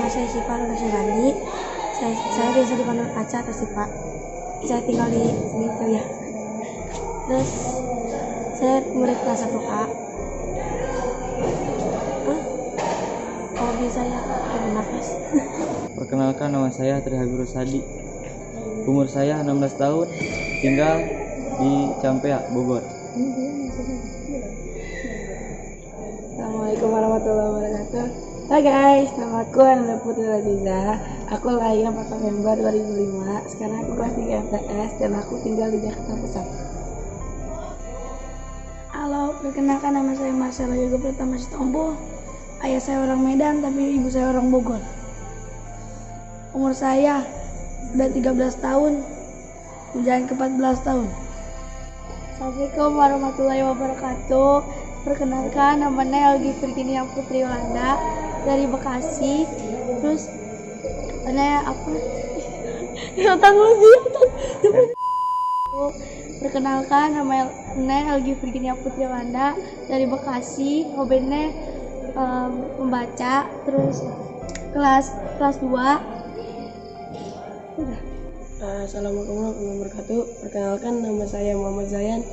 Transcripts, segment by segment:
Nama saya Syifa Nursyibani. Saya biasa dipanggil Aca atau Syifa. Saya tinggal di sini ya. Terus saya murid kelas 1A. Hobi saya bernafas. Perkenalkan, nama saya Trihabir Rusadi. Umur saya 16 tahun, tinggal di Campea, Bogor. Assalamualaikum warahmatullahi wabarakatuh. Hai guys, nama aku Ananda Putri Aziza. Aku lahir 4 November 2005. Sekarang aku kelas 3 MTS dan aku tinggal di Jakarta Pusat. Halo, perkenalkan nama saya Marcelo Yoga Pratama Sitombo. Ayah saya orang Medan tapi ibu saya orang Bogor. Umur saya udah 13 tahun, menjalani ke 14 tahun. Assalamualaikum warahmatullahi wabarakatuh. Perkenalkan, namanya Elgi Virginia Putri Yolanda dari Bekasi. Terus ada apa? Perkenalkan, namanya Elgi Virginia Putri Yolanda dari Bekasi. Hobinya membaca. Terus kelas 2. Assalamualaikum warahmatullahi wabarakatuh. Perkenalkan, nama saya Muhammad Zayan.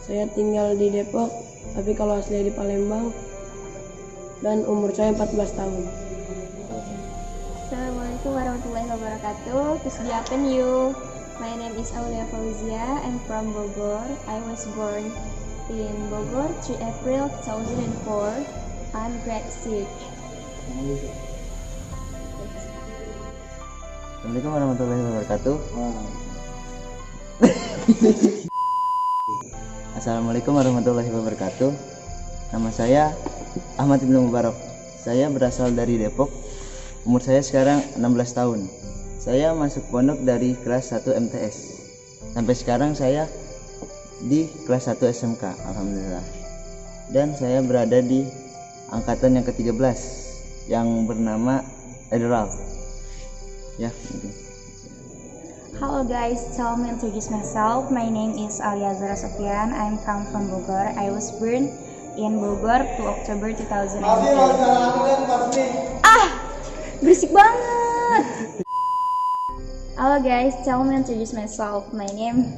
Saya tinggal di Depok, tapi kalau asli di Palembang. Dan umur saya 14 tahun. Assalamualaikum warahmatullahi wabarakatuh. Kesediaan you. My name is Aulia Fauzia. I'm from Bogor. I was born in Bogor 3 April 2004. I'm grade 6. Assalamualaikum warahmatullahi wabarakatuh. Assalamualaikum warahmatullahi wabarakatuh. Nama saya Ahmad Ibnu Mubarak. Saya berasal dari Depok. Umur saya sekarang 16 tahun. Saya masuk pondok dari kelas 1 MTS. Sampai sekarang saya di kelas 1 SMK, alhamdulillah. Dan saya berada di angkatan yang ke-13 yang bernama Edral. Ya, mungkin. Hello guys, tell me introduce myself. My name is Alia Zara Sofian. I'm come from Bogor. I was born in Bogor 2 Oktober 2008. Berisik banget. Halo guys, tell me introduce myself. My name.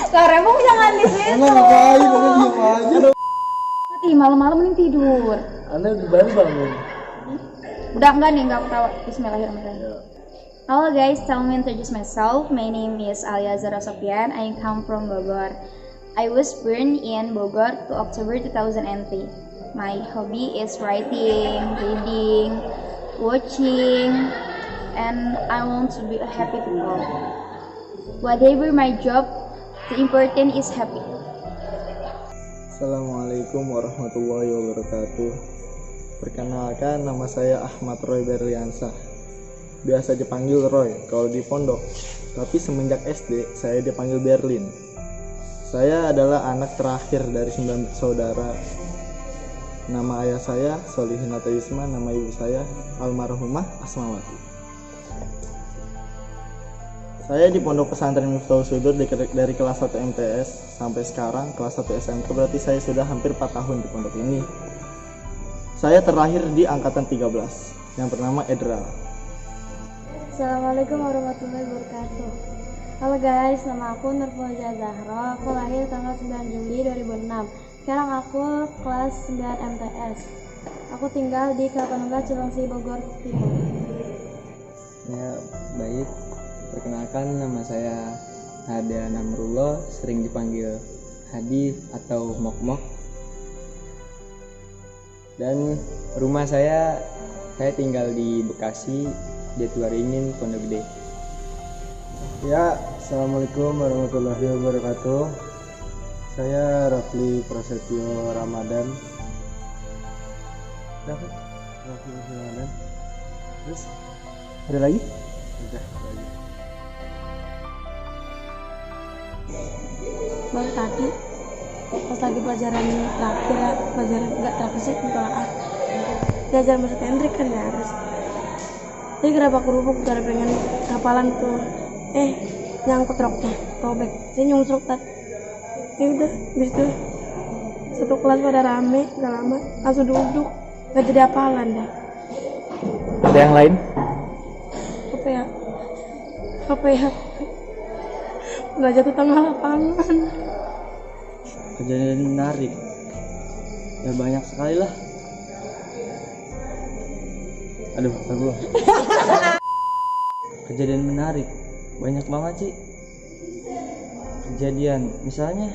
Karemu jangan di situ. Mati malam-malam nih tidur. Anda baru bangun. Udah enggak nih, enggak ketawa. Bismillahirrahmanirrahim. Hello guys, tell me introduce myself. My name is Alia Zara Sofian. I come from Bogor. I was born in Bogor 2 October 2003. My hobby is writing, reading, watching, and I want to be a happy people. Whatever my job, the important is happy. Assalamualaikum warahmatullahi wabarakatuh. Perkenalkan, nama saya Ahmad Roy Berliansa. Biasa dipanggil Roy kalau di pondok, tapi semenjak SD saya dipanggil Berlin. Saya adalah anak terakhir dari 9 saudara. Nama ayah saya Solihin Atawisma, nama ibu saya almarhumah Asmawati. Saya di pondok pesantren Miftahul Sudur dari kelas 1 MTS sampai sekarang kelas 1 SMK, berarti saya sudah hampir 4 tahun di pondok ini. Saya terlahir di angkatan 13 yang bernama Edral. Assalamualaikum warahmatullahi wabarakatuh. Halo guys, nama aku Nurfauziah Zahra. Aku lahir tanggal 9 Juli 2006. Sekarang aku kelas 9 MTS. Aku tinggal di Kelapa Cilengsi, Bogor Timur. Ya, baik. Perkenalkan, nama saya Hada Namrullah, sering dipanggil Hadi atau Mok-Mok. Dan rumah saya tinggal di Bekasi, Jatiwaringin, Pondok Gede. Ya, Assalamualaikum warahmatullahi wabarakatuh. Saya Rafli Prasetyo Ramadan. Rafli Ramadan. Terus ada lagi? Udah lagi. Baru tadi pas lagi pelajaran terakhir, pelajaran enggak terakhir sih, belajar bahasa Hendrik kan ya harus. Jadi kenapa kerupuk gara pengen hafalan tuh, nyangkut roknya robek, saya nyungsruk tadi. Ya udah, habis itu satu kelas pada rame, gak lama langsung duduk, gak jadi hafalan dah. Ada yang lain? Apa ya? Apa ya? Nggak jatuh tengah lapangan. Kejadian menarik ya banyak sekali lah. Aduh, aku kejadian menarik banyak banget sih. Kejadian misalnya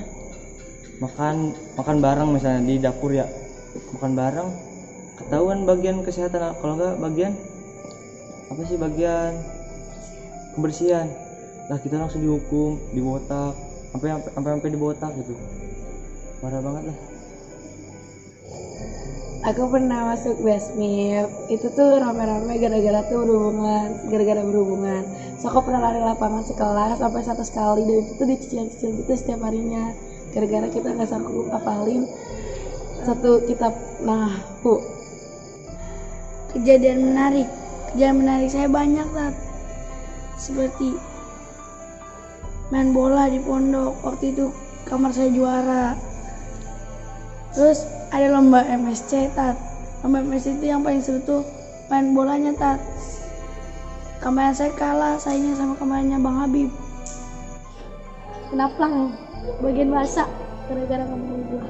makan bareng misalnya di dapur ya, makan bareng ketahuan bagian kesehatan, kalau enggak bagian apa sih, bagian kebersihan lah, kita langsung dihukum, dibotak, sampai dibotak gitu. Parah banget lah. Aku pernah masuk basement, itu tuh rame-rame gara-gara berhubungan. So aku pernah lari lapangan sekelas sampai 100 kali, dan itu tuh dicicil-cicil gitu setiap harinya. Gara-gara kita nggak sanggup apalin satu kitab nahwu. Kejadian menarik saya banyak, Tat. Seperti main bola di pondok, waktu itu kamar saya juara. Terus ada lomba MSC, Tat. Lomba MSC itu yang paling seru tuh main bolanya, Tat. Kamarnya saya kalah saingnya sama kamarnya Bang Habib. Kenapa bagian bahasa gara-gara kamu gua.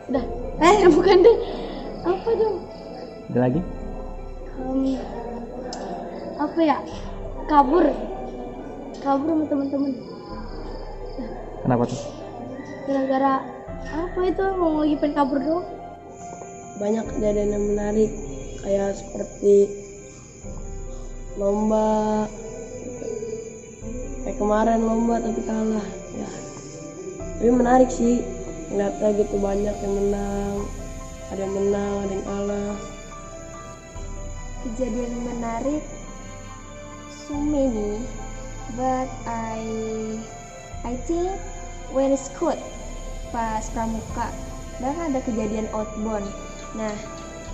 Udah. Bukan deh. Apa dong? Ada lagi? Apa ya? Kabur sama teman-teman. Kenapa tuh? Gara-gara apa itu, mau lagi pengen kabur doang. Banyak kejadian yang menarik, kayak seperti lomba, kayak kemarin lomba tapi kalah ya. Tapi menarik sih, ngeliatnya gitu, banyak yang menang, ada yang kalah. Kejadian menarik so many, but I think when school pas pramuka dan ada kejadian outbound. Nah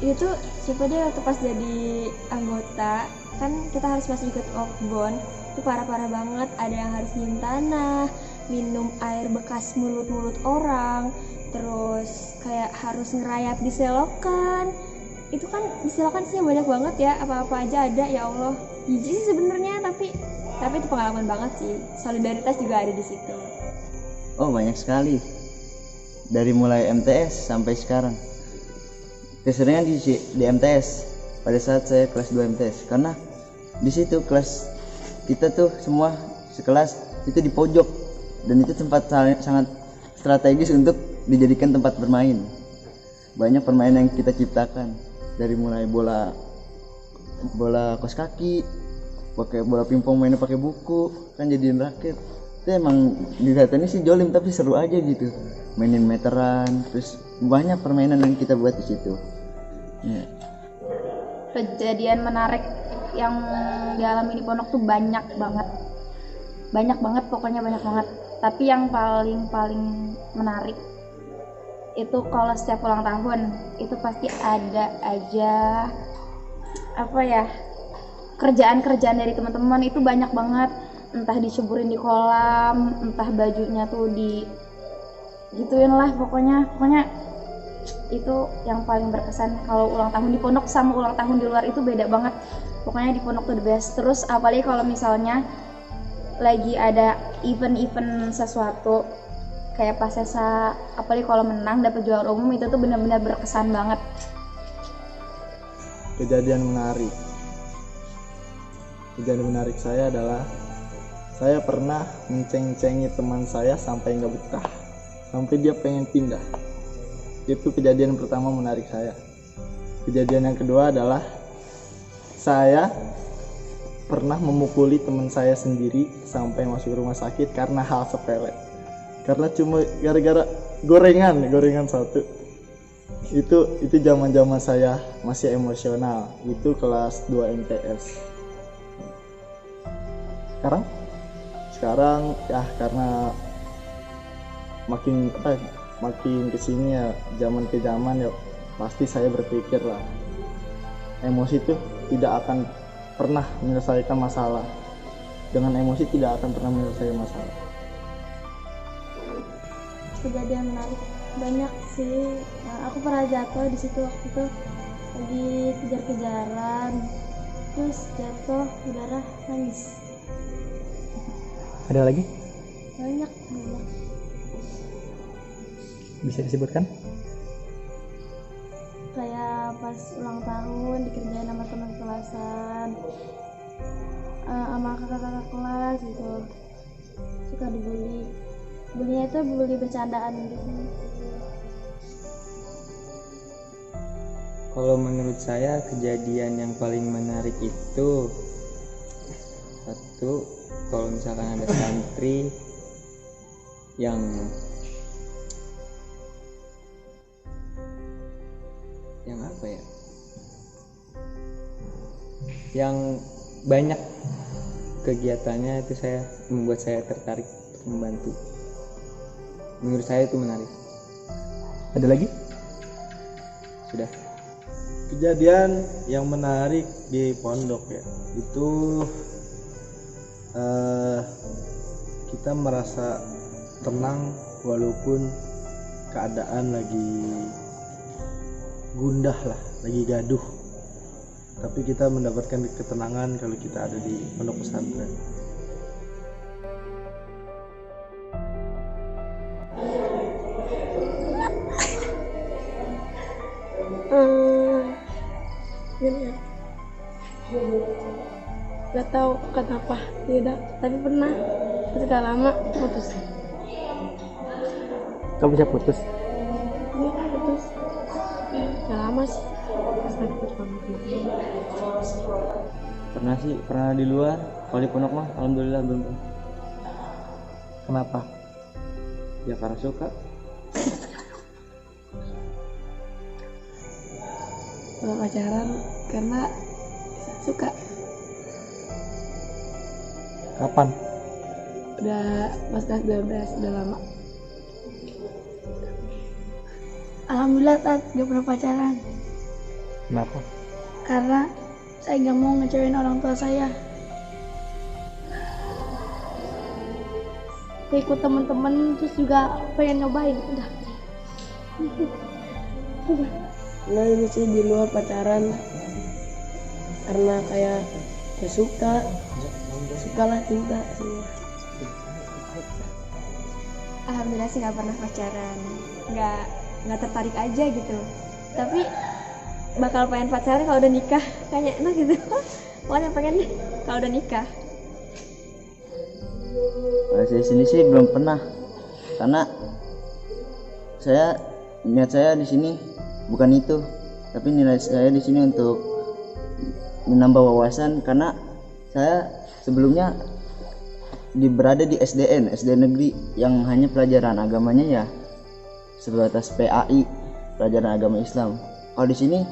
itu siapa deh waktu pas jadi anggota kan kita harus masih ikut outbound, itu parah-parah banget. Ada yang harus nyium tanah, minum air bekas mulut orang, terus kayak harus ngerayap di selokan. Itu kan di selokan sih banyak banget ya, apa-apa aja ada, ya Allah. Jijik sih sebenarnya, tapi itu pengalaman banget sih. Solidaritas juga ada di situ. Oh, banyak sekali. Dari mulai MTS sampai sekarang. Keseringan di MTS pada saat saya kelas 2 MTS, karena di situ kelas kita tuh semua sekelas itu di pojok, dan itu tempat sangat strategis untuk dijadikan tempat bermain. Banyak permainan yang kita ciptakan, dari mulai bola kos kaki, pakai bola pingpong mainnya pakai buku, kan jadiin raket. Itu emang dikatakan sih jolim tapi seru aja gitu, mainin meteran, terus banyak permainan yang kita buat di situ. Yeah. Kejadian menarik yang dialami di pondok tuh banyak banget, pokoknya banyak banget. Tapi yang paling menarik itu kalau setiap ulang tahun itu pasti ada aja kerjaan dari teman-teman itu banyak banget. Entah diceburin di kolam, entah bajunya tuh gituin lah, pokoknya itu yang paling berkesan. Kalau ulang tahun di pondok sama ulang tahun di luar itu beda banget. Pokoknya di pondok tuh the best. Terus apalagi kalau misalnya lagi ada event sesuatu kayak pas sesa, apalagi kalau menang dapat juara umum, itu tuh benar-benar berkesan banget. Kejadian menarik saya adalah saya pernah menceng-cengi teman saya sampai nggak betah, sampai dia pengen pindah. Itu kejadian pertama menarik saya. Kejadian yang kedua adalah saya pernah memukuli teman saya sendiri sampai masuk rumah sakit karena hal sepele. Karena cuma gara-gara gorengan satu. Itu zaman saya masih emosional. Itu kelas 2 MTS. Sekarang ya karena makin kesini ya, zaman ke zaman ya, pasti saya berpikir lah, emosi itu tidak akan pernah menyelesaikan masalah. Dengan emosi tidak akan pernah menyelesaikan masalah. Kejadian menarik banyak sih. Aku pernah jatuh di situ waktu itu lagi kejar-kejaran, putus, jatuh, berdarah, nangis. Ada lagi? Banyak. Bisa disebutkan? Kayak pas ulang tahun dikerjain sama teman kelasan, sama kakak-kakak kelas gitu. Suka dibully. Bulinya itu bully bercandaan gitu. Kalau menurut saya kejadian yang paling menarik itu satu, kalau misalkan ada santri yang apa ya, yang banyak kegiatannya itu membuat saya tertarik untuk membantu. Menurut saya itu menarik. Ada lagi? Sudah. Kejadian yang menarik di pondok ya, itu kita merasa tenang walaupun keadaan lagi gundah lah, lagi gaduh, tapi kita mendapatkan ketenangan kalau kita ada di pondok pesantren. Gini ya, gak tahu kenapa tidak, tapi pernah ketika lama putus. Kau bisa putus? Iya putus, gak lama sih, pas lagi putus banget. Pernah di luar. Kalau di pondok mah alhamdulillah belum. Kenapa? Ya karena suka. Kalau pacaran karena suka. Kapan? Udah pas kelas 12, udah lama. Alhamdulillah Tat, gak pernah pacaran. Kenapa? Karena saya gak mau ngecewain orang tua saya. Saya ikut temen-temen terus juga pengen nyobain, udah. Nah ini sih di luar pacaran karena kayak ya suka lah, cinta semua. Alhamdulillah sih nggak pernah pacaran, nggak tertarik aja gitu. Tapi bakal pengen pacaran kalau udah nikah, kayaknya enak gitu. Pokoknya pengen kalau udah nikah. Kalau saya sini sih belum pernah, karena niat saya di sini bukan itu, tapi nilai saya di sini untuk menambah wawasan, karena saya sebelumnya berada di SD negeri yang hanya pelajaran agamanya ya sebatas PAI, pelajaran agama Islam. Kalau di sini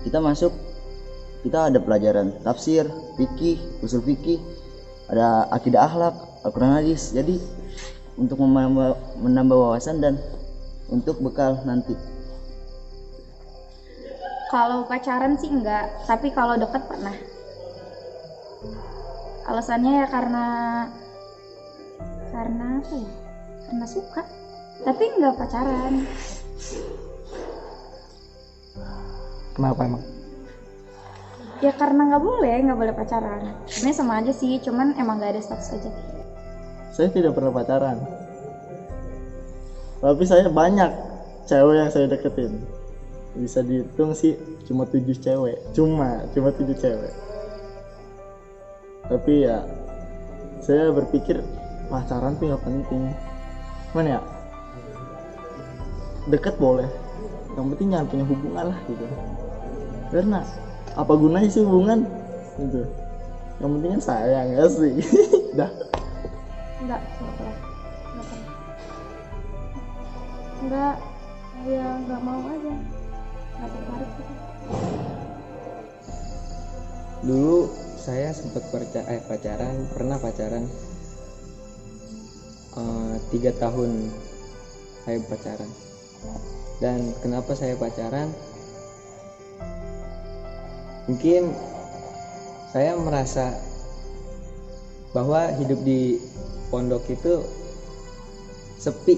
kita ada pelajaran tafsir, fikih, usul fikih, ada akidah akhlak, Al-Quran hadis. Jadi untuk menambah wawasan dan untuk bekal nanti. Kalau pacaran sih enggak, tapi kalau deket pernah. Alasannya ya karena apa ya? Karena suka. Tapi enggak pacaran. Kenapa emang? Ya karena nggak boleh pacaran. Sebenarnya sama aja sih, cuman emang nggak ada status aja. Saya tidak pernah pacaran, tapi saya banyak cewek yang saya deketin. Bisa dihitung sih cuma 7 cewek, cuma 7 cewek. Tapi ya saya berpikir pacaran tuh nggak penting. Mana ya, deket boleh, yang penting jangan punya hubungan lah gitu. Karena apa gunanya sih hubungan gitu, yang penting kan sayang ya sih. Dah. Enggak Ya nggak mau aja, nggak tertarik gitu. Dulu saya sempat pernah pacaran 3 tahun saya pacaran. Dan kenapa saya pacaran? Mungkin saya merasa bahwa hidup di pondok itu sepi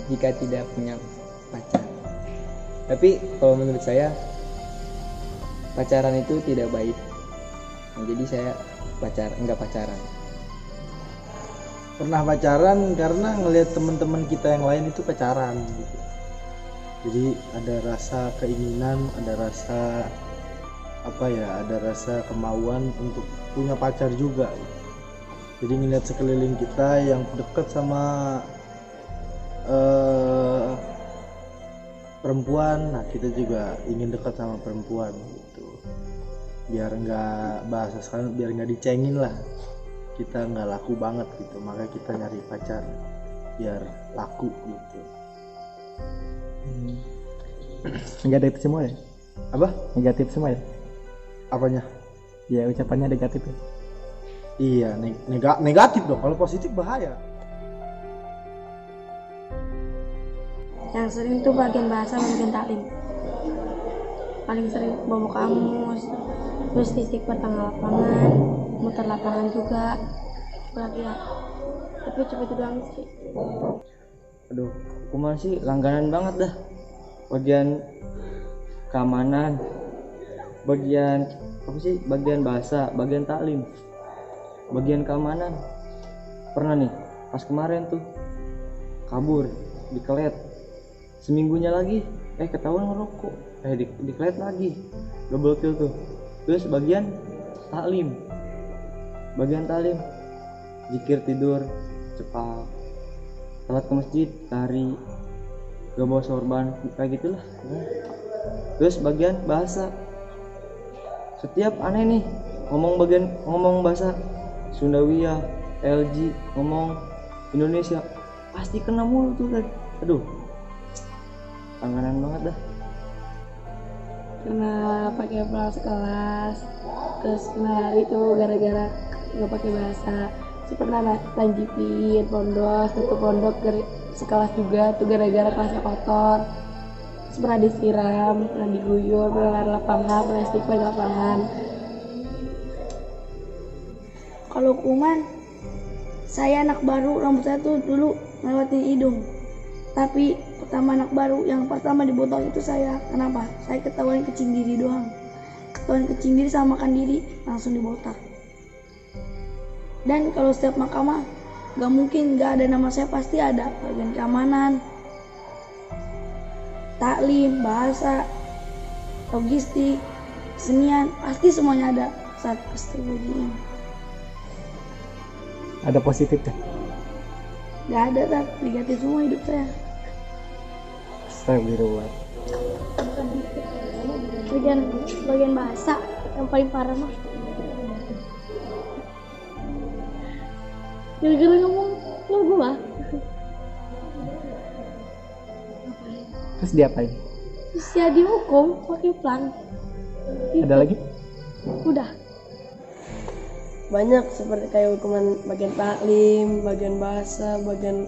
jika tidak punya pacar. Tapi kalau menurut saya pacaran itu tidak baik. Nah, jadi saya enggak pacaran. Pernah pacaran karena ngelihat teman-teman kita yang lain itu pacaran gitu. Jadi ada rasa keinginan, ada rasa ada rasa kemauan untuk punya pacar juga. Jadi ngelihat sekeliling kita yang dekat sama perempuan, nah kita juga ingin dekat sama perempuan gitu. Biar nggak bahasa sekarang, biar nggak dicengin lah, kita nggak laku banget gitu, makanya kita nyari pacar biar laku gitu. Negatif semua ya? Apa? Negatif semua ya? Apanya? Ya ucapannya negatif ya? Iya, negatif dong. Kalau positif bahaya. Yang sering tuh bagian bahasa, bagian taklim. Paling sering bawa kamus, terus titik pertengah lapangan, muter lapangan juga. Apalagi ya, tapi cuma itu doang sih. Aduh, hukuman sih langganan banget dah. Bagian keamanan, bagian bagian bahasa, bagian taklim, bagian keamanan. Pernah nih pas kemarin tuh kabur, dikelet, seminggunya lagi ketahuan ngerokok, dikelet lagi, double kill tuh. Terus bagian taklim, zikir tidur cepat, telat ke masjid lari, gak bawa sorban, kayak gitulah. Terus bagian bahasa, setiap aneh nih ngomong bahasa Sundawiyah, LG, ngomong Indonesia pasti kena mulu tuh kan. Aduh, langganan banget dah. Kena pakai pelas kelas, terus kena lari tuh gara-gara nggak pakai bahasa. Terus pernah lanjutin pondok, satu pondok sekelas juga tuh gara-gara kelasnya kotor. Terus pernah disiram, pernah diguyur, pernah lari lapangan, pernah istighfar di lapangan. Kalau hukuman, saya anak baru, rambut saya tuh dulu ngelewatin hidung. Tapi pertama anak baru, yang pertama dibotak itu saya. Kenapa? Saya ketahuan kecing diri doang. Ketahuan kecing diri sama makan diri, langsung dibotak. Dan kalau setiap mahkamah, gak mungkin gak ada nama saya, pasti ada. Bagian keamanan, taklim, bahasa, logistik, kesenian, pasti semuanya ada saat keseluruhan. Ada positif ya? Gak ada, tak negatif semua hidup saya. Astagfirullah. Bagian bahasa yang paling parah mah. Gara-gara ngomong gua. Terus diapain? Terus ya dihukum pakai plan. Ada lagi? Udah. Banyak seperti kayak hukuman bagian taklim, bagian bahasa, bagian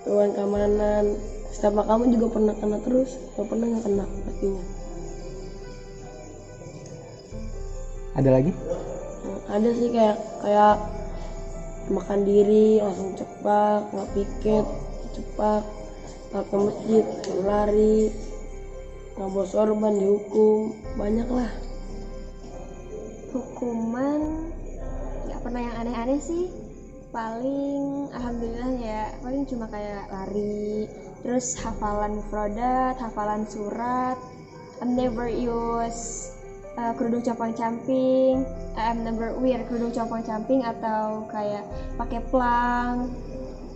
tuan keamanan. Setiap kamu juga pernah kena terus, gak pernah nggak kena pastinya. Ada lagi? Ada sih kayak makan diri langsung cepat, nggak piket cepat, tak ke masjid lari, nggak bawa sorban dihukum, banyak lah. Hukuman nggak pernah yang aneh-aneh sih, paling alhamdulillah ya paling cuma kayak lari, terus hafalan mufradat, hafalan surat. I'm never use kerudung compang-camping, I'm never wear kerudung compang-camping atau kayak pakai plang,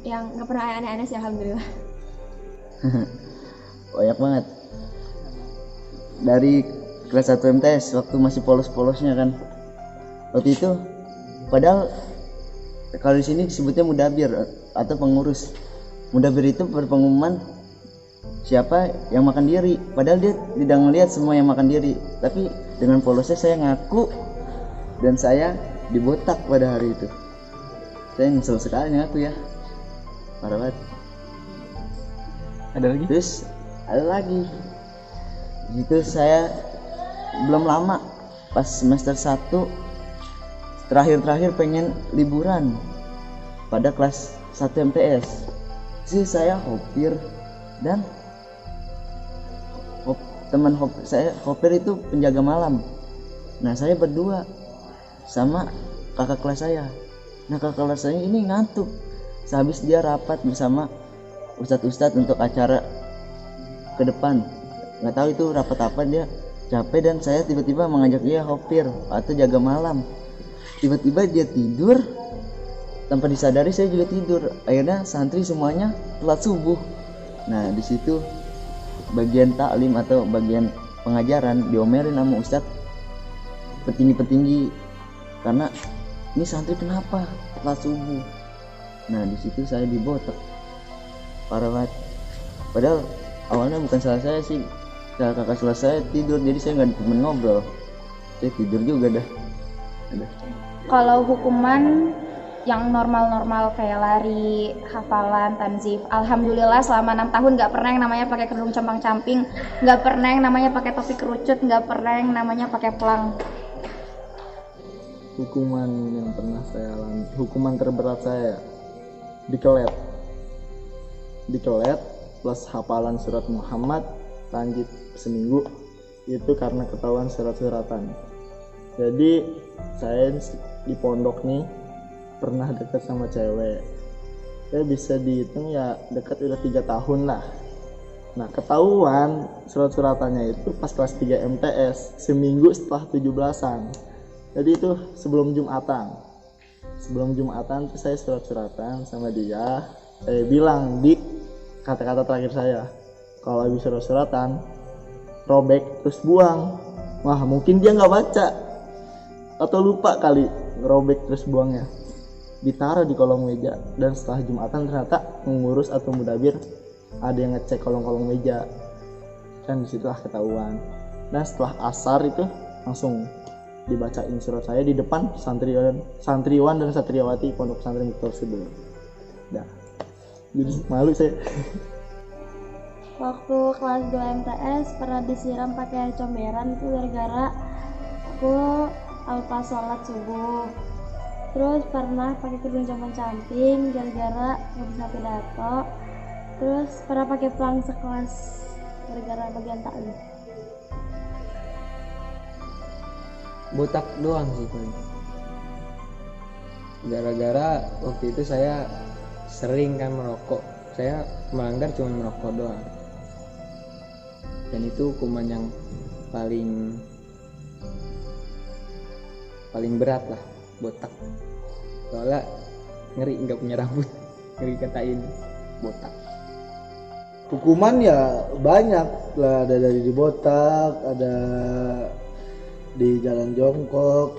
yang nggak pernah aneh-aneh sih alhamdulillah. Banyak banget. Dari kelas 1 MTS waktu masih polos-polosnya kan. Waktu itu padahal kalau di sini disebutnya mudabir atau pengurus. Mudabir itu berpengumuman siapa yang makan diri, padahal dia tidak ngelihat semua yang makan diri. Tapi dengan polosnya saya ngaku dan saya dibotak pada hari itu. Saya nyesel sekali ngaku ya. Parah banget. Ada lagi? Terus ada lagi. Itu saya belum lama pas semester 1 terakhir pengen liburan pada kelas 1 MTS. Sih saya hopir dan teman Hopper itu penjaga malam. Nah saya berdua sama kakak kelas saya. Nah kakak kelas saya ini ngantuk. Sehabis dia rapat bersama ustadz-ustadz untuk acara ke depan. Nggak tahu itu rapat apa, dia capek dan saya tiba-tiba mengajak dia Hopper atau jaga malam. Tiba-tiba dia tidur, tanpa disadari saya juga tidur. Akhirnya santri semuanya telat subuh. Nah di situ bagian taklim atau bagian pengajaran diomelin sama ustadz petinggi-petinggi karena ini santri kenapa telat subuh. Nah di situ saya dibotak parah banget. Padahal awalnya bukan salah saya sih, kakak kelas saya tidur jadi saya nggak temen ngobrol, saya tidur juga dah. Kalau hukuman yang normal-normal kayak lari, hafalan, tanzif, alhamdulillah selama 6 tahun nggak pernah yang namanya pakai kerudung compang-camping, nggak pernah yang namanya pakai topi kerucut, nggak pernah yang namanya pakai pelang. Hukuman yang pernah saya alami, hukuman terberat saya dikelet plus hafalan surat Muhammad lanjut seminggu, itu karena ketahuan surat-suratan. Jadi saya di pondok nih pernah dekat sama cewek, saya bisa dihitung ya dekat udah 3 tahun lah. Nah ketahuan surat-suratannya itu pas kelas 3 MTS, seminggu setelah 17-an. Jadi itu sebelum Jumatan tuh saya surat-suratan sama dia. Saya bilang di kata-kata terakhir saya, kalau habis surat-suratan robek terus buang. Wah mungkin dia nggak baca atau lupa kali robek terus buangnya, ditaruh di kolong meja. Dan setelah Jumatan ternyata mengurus atau mudabir ada yang ngecek kolong-kolong meja, dan disitulah ketahuan. Dan setelah asar itu langsung dibacain surat saya di depan santriwan dan santriwati pondok pesantren Miktor Sudul. Dah, jadi malu saya. Waktu kelas 2 MTS pernah disiram pakai comberan itu gara-gara aku lupa sholat subuh. Terus pernah pakai kerudung compang-camping gara-gara nggak bisa pidato. Terus pernah pakai pelang sekelas gara-gara bagian taklim. Botak doang sih paling. Gara-gara waktu itu saya sering kan merokok, saya melanggar cuma merokok doang. Dan itu hukuman yang paling berat lah, botak. Soalnya ngeri nggak punya rambut, ngeri katain botak. Hukuman ya banyak lah, ada dari dibotak, ada di jalan jongkok.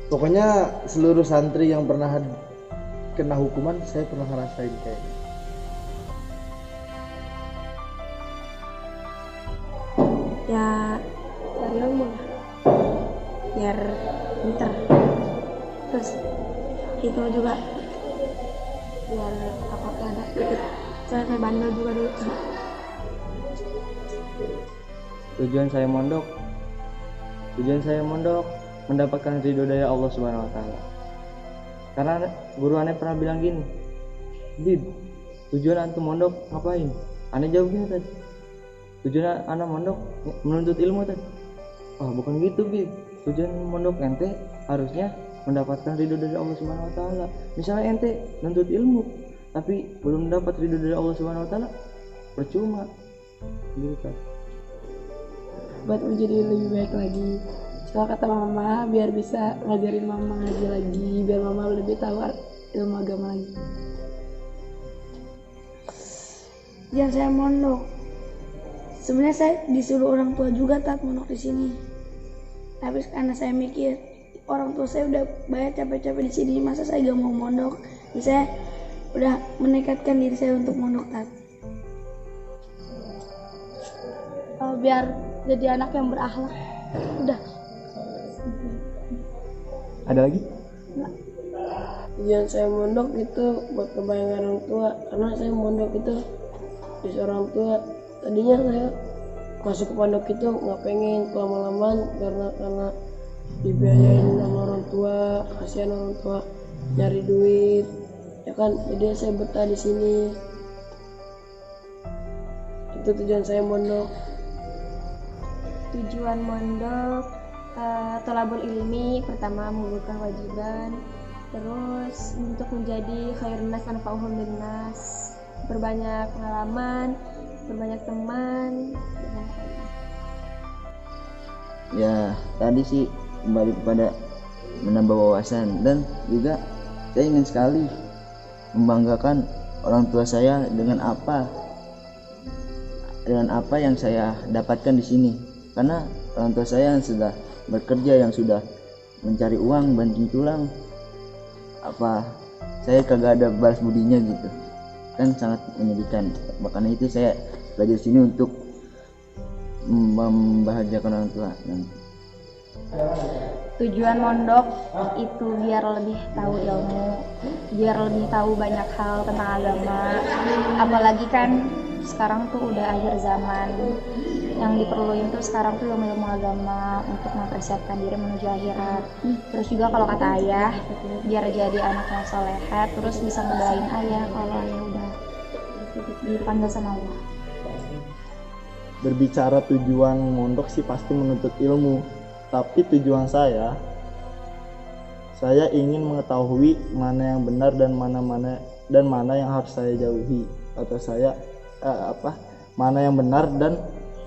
Pokoknya seluruh santri yang pernah kena hukuman saya pernah ngerasain kayaknya. Ya cari ilmu lah biar pinter, terus itu juga biar apa-apa ada dikit. Saya kayak bandel juga dulu. Tujuan saya mondok mendapatkan ridho dari Allah Subhanahu wa taala. Karena guru aneh pernah bilang gini, "Bib, tujuan antum mondok ngapain?" Aneh jawab gini tadi, "Tujuan anak mondok menuntut ilmu tadi." "Oh, bukan gitu, Bib. Tujuan mondok ente harusnya mendapatkan ridho dari Allah Subhanahu wa taala. Misalnya ente menuntut ilmu tapi belum dapat ridho dari Allah Subhanahu wa taala, percuma." Gitu kan. Buat menjadi lebih baik lagi. Soal kata mama, biar bisa ngajarin mama ngaji lagi, biar mama lebih tahu ilmu agama lagi. Jangan saya mondok. Sebenarnya saya disuruh orang tua juga mondok di sini. Tapi karena saya mikir orang tua saya udah bayar capek-capek di sini, masa saya gak mau mondok? Jadi saya udah menekatkan diri saya untuk mondok biar jadi anak yang berakhlak. Udah. Ada lagi? Tujuan saya mondok itu buat kebaikan orang tua, karena saya mondok itu di orang tua. Tadinya saya masuk ke pondok itu nggak pengen lama-lamaan karena dibiayain sama orang tua, kasihan orang tua nyari duit, ya kan. Jadi saya betah di sini. Itu tujuan saya mondok. tujuan mondok tolabul ilmi, pertama menggugurkan kewajiban, terus untuk menjadi khairun nas anfa'uhum linnas, berbanyak pengalaman, berbanyak teman. Ya tadi sih kembali kepada menambah wawasan, dan juga saya ingin sekali membanggakan orang tua saya dengan apa yang saya dapatkan di sini, karena orang tua saya yang sudah bekerja, yang sudah mencari uang banting tulang, apa saya kagak ada balas budinya gitu kan, sangat menyedihkan. Makanya itu saya belajar sini untuk membahagiakan orang tua. Tujuan mondok itu biar lebih tahu ilmu, biar lebih tahu banyak hal tentang agama. Apalagi kan sekarang tuh udah akhir zaman, yang diperluin tuh sekarang tuh ilmu agama untuk mempersiapkan diri menuju akhirat. Terus juga kalau kata ayah, biar jadi anak yang solehat, terus bisa ngedoain ayah kalau ayah udah dipanggil sama Allah. Berbicara tujuan mondok sih pasti menuntut ilmu, tapi tujuan saya ingin mengetahui mana yang benar dan mana yang harus saya jauhi, atau mana yang benar dan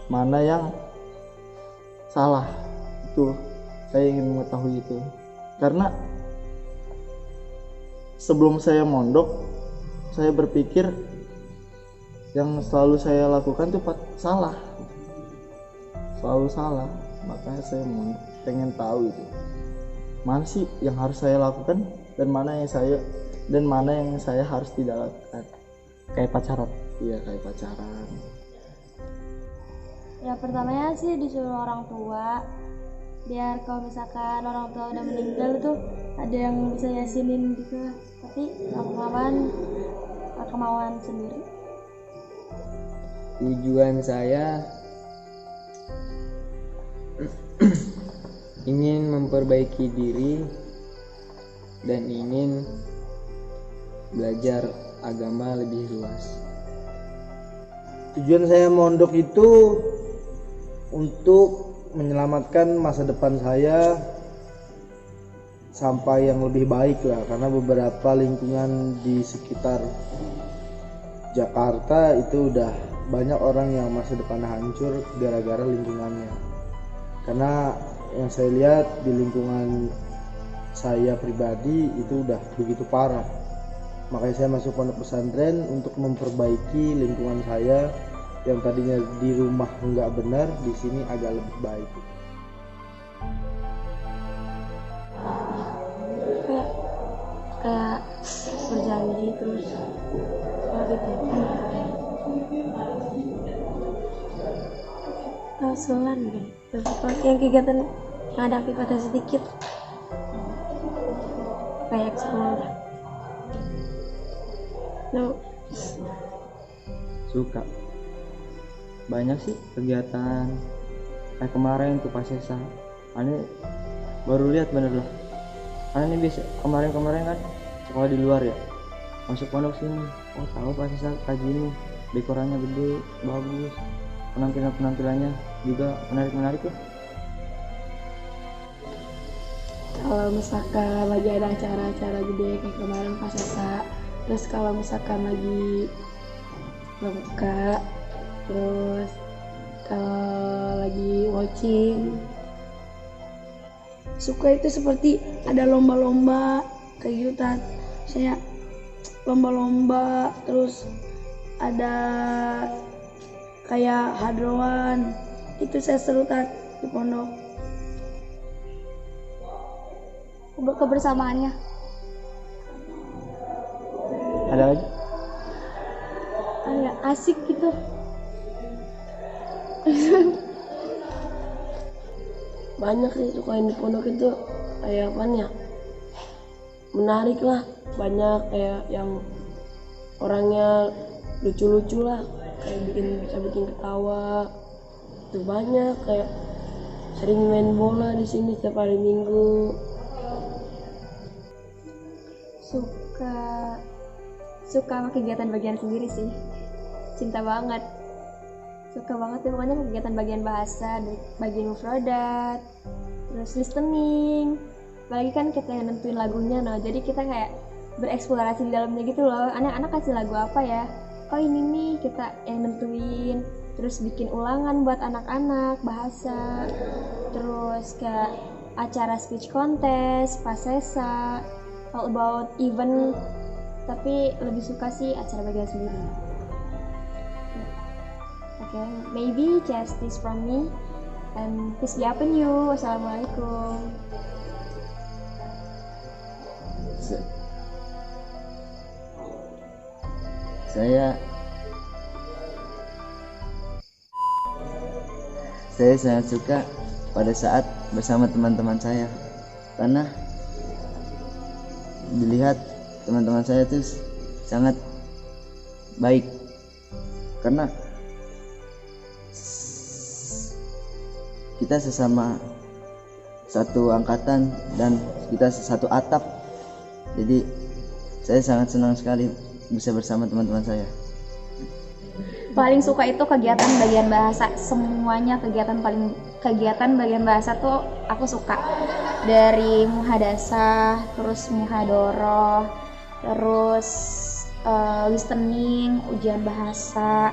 mana yang salah. Itu saya ingin mengetahui itu, karena sebelum saya mondok saya berpikir yang selalu saya lakukan itu selalu salah. Makanya saya pengen tahu itu mana sih yang harus saya lakukan dan mana yang saya harus tidak lakukan. Kayak pacaran. Iya, kayak pacaran. Ya pertamanya sih disuruh orang tua, biar kalau misalkan orang tua udah meninggal tuh ada yang bisa yasinin gitu, tapi kemauan sendiri. Tujuan saya ingin memperbaiki diri dan ingin belajar agama lebih luas. Tujuan saya mondok itu untuk menyelamatkan masa depan saya sampai yang lebih baik lah, karena beberapa lingkungan di sekitar Jakarta itu udah banyak orang yang masa depan hancur gara-gara lingkungannya. Karena yang saya lihat di lingkungan saya pribadi itu udah begitu parah. Makanya saya masuk pondok pesantren untuk memperbaiki lingkungan saya yang tadinya di rumah nggak benar, di sini agak lebih baik. Kayak berjanji terus gitu. Sulan gitu. Yang kegiatan yang ada aktivitas sedikit kayak sekolah. Suka banyak sih kegiatan kayak kemarin tuh pas sesa, aneh baru lihat bener lah. Aneh bisa kemarin kan sekolah di luar ya, masuk pondok sini, oh tahu pas sesa kayak gini, dekorannya gede, bagus, penampilannya juga menarik lah. Kalau misalkan lagi ada acara-acara gede kayak kemarin pas sesa, terus kalau misalkan lagi buka, terus kalau lagi watching, suka itu seperti ada lomba-lomba kayak gitu Tat. Saya lomba-lomba, terus ada kayak hadroan, itu saya seru Tat di pondok. Kebersamaannya Ada lagi? Agak asik gitu. Banyak sih suka di pondok itu, kayak apa ya, menarik lah, banyak kayak yang orangnya lucu-lucu lah, kayak bisa bikin ketawa. Itu banyak, kayak sering main bola di sini setiap hari Minggu. Suka sama kegiatan bagian sendiri sih, cinta banget. Suka banget ya pokoknya kegiatan bagian bahasa, dari bagian mufradat, terus listening. Apalagi kan kita yang nentuin lagunya, nah jadi kita kayak bereksplorasi di dalamnya gitu loh. Anak-anak kasih lagu apa ya? Oh ini nih kita yang nentuin. Terus bikin ulangan buat anak-anak bahasa. Terus kayak acara speech contest, pasesa, all about event. Tapi lebih suka sih acara bagian sendiri. Okay, maybe just this from me. And peace be upon you. Wassalamualaikum. Saya sangat suka pada saat bersama teman-teman saya, karena dilihat teman-teman saya itu sangat baik, karena kita sesama satu angkatan dan kita satu atap. Jadi saya sangat senang sekali bisa bersama teman-teman saya. Paling suka itu kegiatan bagian bahasa. Semuanya kegiatan bagian bahasa tuh aku suka. Dari muhadasah, terus muhadoroh, terus listening, ujian bahasa.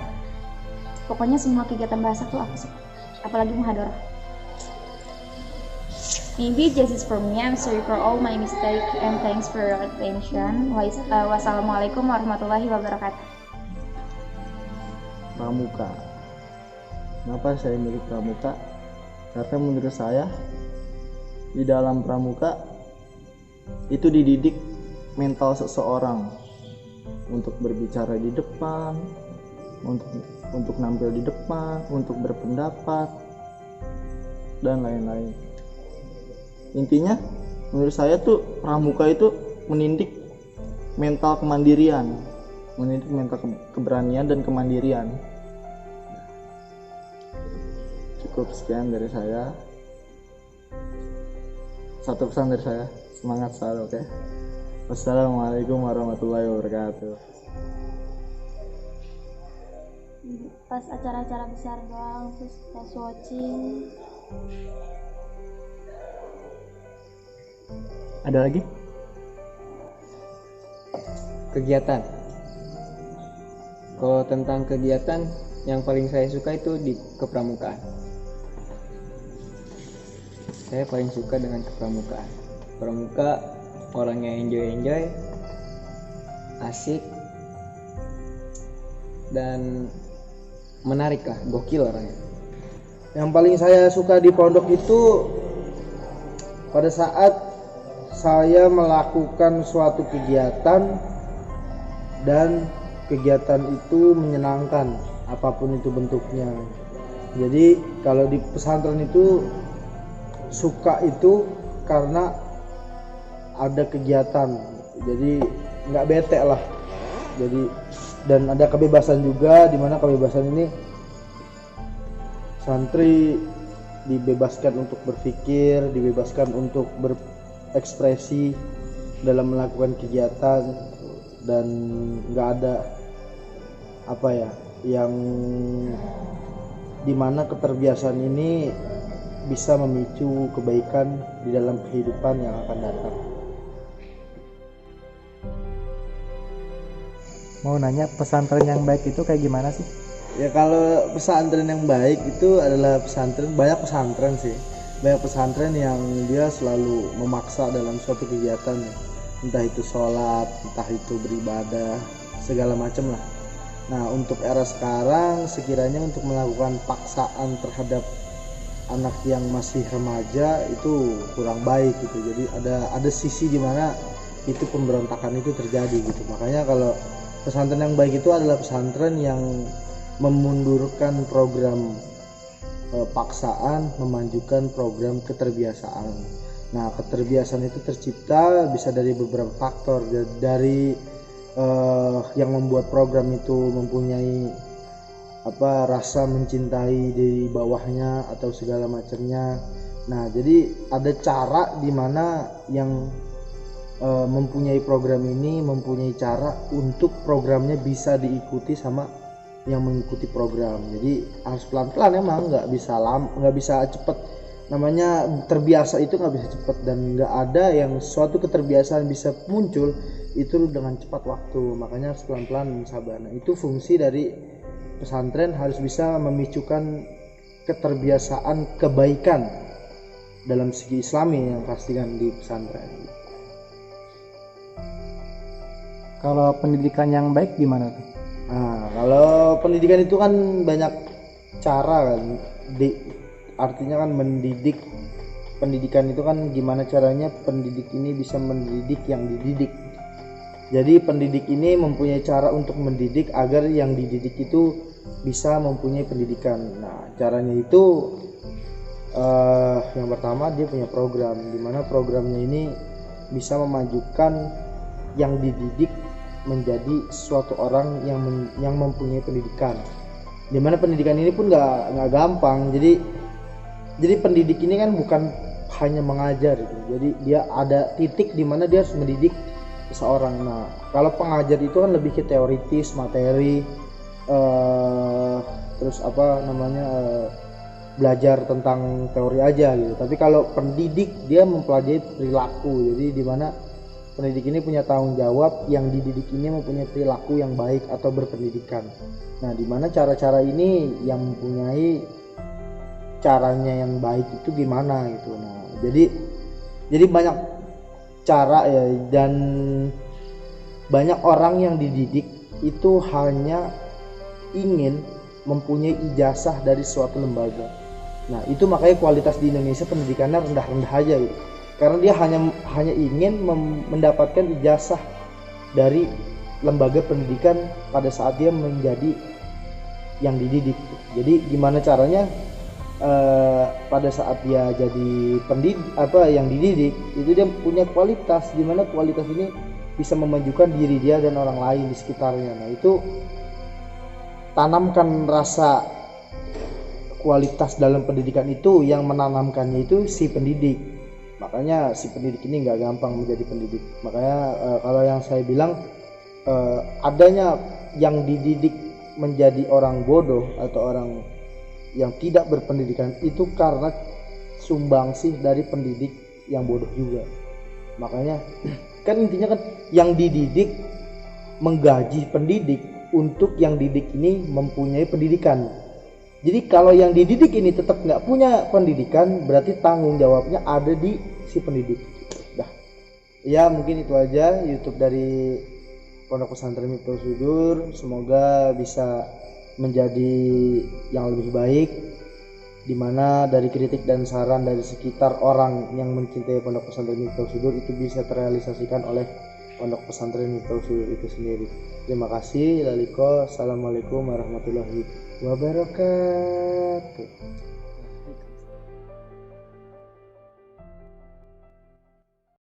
Pokoknya semua kegiatan bahasa tuh aku suka. Apalagi muhadoroh. Maybe this is for me. I'm sorry for all my mistake and thanks for your attention. Wassalamualaikum warahmatullahi wabarakatuh. Pramuka. Kenapa saya milih pramuka? Karena menurut saya di dalam pramuka itu dididik mental seseorang untuk berbicara di depan, untuk nampil di depan, untuk berpendapat dan lain-lain. Intinya menurut saya tuh pramuka itu mendidik mental kemandirian, mendidik mental keberanian dan kemandirian. Cukup sekian dari saya. Satu pesan dari saya, semangat selalu, oke? Wassalamualaikum warahmatullahi wabarakatuh. Pas acara-acara besar doang, terus pas watching. Ada lagi? Kegiatan. Kalau tentang kegiatan yang paling saya suka itu di kepramukaan. Saya paling suka dengan kepramukaan. Pramuka orangnya enjoy, asik dan menarik lah, gokil orangnya. Yang paling saya suka di pondok itu pada saat saya melakukan suatu kegiatan dan kegiatan itu menyenangkan apapun itu bentuknya. Jadi kalau di pesantren itu suka itu karena ada kegiatan, jadi nggak bete lah. Jadi dan ada kebebasan juga, di mana kebebasan ini santri dibebaskan untuk berpikir, dibebaskan untuk berekspresi dalam melakukan kegiatan, dan nggak ada apa ya yang dimana keterbiasaan ini bisa memicu kebaikan di dalam kehidupan yang akan datang. Mau nanya, pesantren yang baik itu kayak gimana sih? Ya kalau pesantren yang baik itu adalah pesantren, banyak pesantren sih. Banyak pesantren yang dia selalu memaksa dalam suatu kegiatan, entah itu sholat, entah itu beribadah, segala macam lah. Nah untuk era sekarang sekiranya untuk melakukan paksaan terhadap anak yang masih remaja itu kurang baik gitu. Jadi ada sisi dimana itu pemberontakan itu terjadi gitu. Makanya kalau pesantren yang baik itu adalah pesantren yang memundurkan program paksaan, memajukan program keterbiasaan. Nah keterbiasaan itu tercipta bisa dari beberapa faktor, dari yang membuat program itu mempunyai rasa mencintai di bawahnya atau segala macamnya. Nah jadi ada cara di mana yang mempunyai program ini mempunyai cara untuk programnya bisa diikuti sama yang mengikuti program. Jadi harus pelan-pelan, emang nggak bisa cepet. Namanya terbiasa itu nggak bisa cepet, dan nggak ada yang suatu keterbiasaan bisa muncul itu dengan cepat waktu. Makanya harus pelan-pelan, sabar. Nah, itu fungsi dari pesantren, harus bisa memicukan keterbiasaan kebaikan dalam segi Islami yang pastikan di pesantren. Kalau pendidikan yang baik gimana tuh? Nah, kalau pendidikan itu kan banyak cara kan. Artinya kan mendidik. Pendidikan itu kan gimana caranya pendidik ini bisa mendidik yang dididik. Jadi pendidik ini mempunyai cara untuk mendidik agar yang dididik itu bisa mempunyai pendidikan. Nah, caranya itu yang pertama dia punya program, di mana programnya ini bisa memajukan yang dididik menjadi suatu orang yang mempunyai pendidikan. Dimana pendidikan ini pun nggak gampang. Jadi pendidik ini kan bukan hanya mengajar gitu. Jadi dia ada titik di mana dia harus mendidik seseorang. Nah, kalau pengajar itu kan lebih ke teoritis, materi, terus belajar tentang teori aja gitu. Tapi kalau pendidik dia mempelajari perilaku. Jadi di mana pendidik ini punya tanggung jawab, yang dididik ini mempunyai perilaku yang baik atau berpendidikan. Nah, di mana cara-cara ini yang mempunyai caranya yang baik itu gimana gitu. Nah, jadi banyak cara ya, dan banyak orang yang dididik itu hanya ingin mempunyai ijazah dari suatu lembaga. Nah, itu makanya kualitas di Indonesia pendidikannya rendah-rendah aja gitu. Karena dia hanya ingin mendapatkan ijazah dari lembaga pendidikan pada saat dia menjadi yang dididik. Jadi gimana caranya pada saat dia jadi yang dididik itu dia punya kualitas, dimana kualitas ini bisa memajukan diri dia dan orang lain di sekitarnya. Nah, itu tanamkan rasa kualitas dalam pendidikan itu, yang menanamkannya itu si pendidik. Makanya si pendidik ini nggak gampang menjadi pendidik. Makanya kalau yang saya bilang adanya yang dididik menjadi orang bodoh atau orang yang tidak berpendidikan itu karena sumbangsih dari pendidik yang bodoh juga. Makanya kan intinya kan yang dididik menggaji pendidik untuk yang didik ini mempunyai pendidikan. Jadi kalau yang dididik ini tetap nggak punya pendidikan, berarti tanggung jawabnya ada di si pendidik. Dah, ya mungkin itu aja YouTube dari Pondok Pesantren Miftahul Sudur. Semoga bisa menjadi yang lebih baik, dimana dari kritik dan saran dari sekitar orang yang mencintai Pondok Pesantren Miftahul Sudur itu bisa terrealisasikan oleh Pondok Pesantren Miftahul Sudur itu sendiri. Terima kasih. Assalamualaikum warahmatullahi wabarakatuh.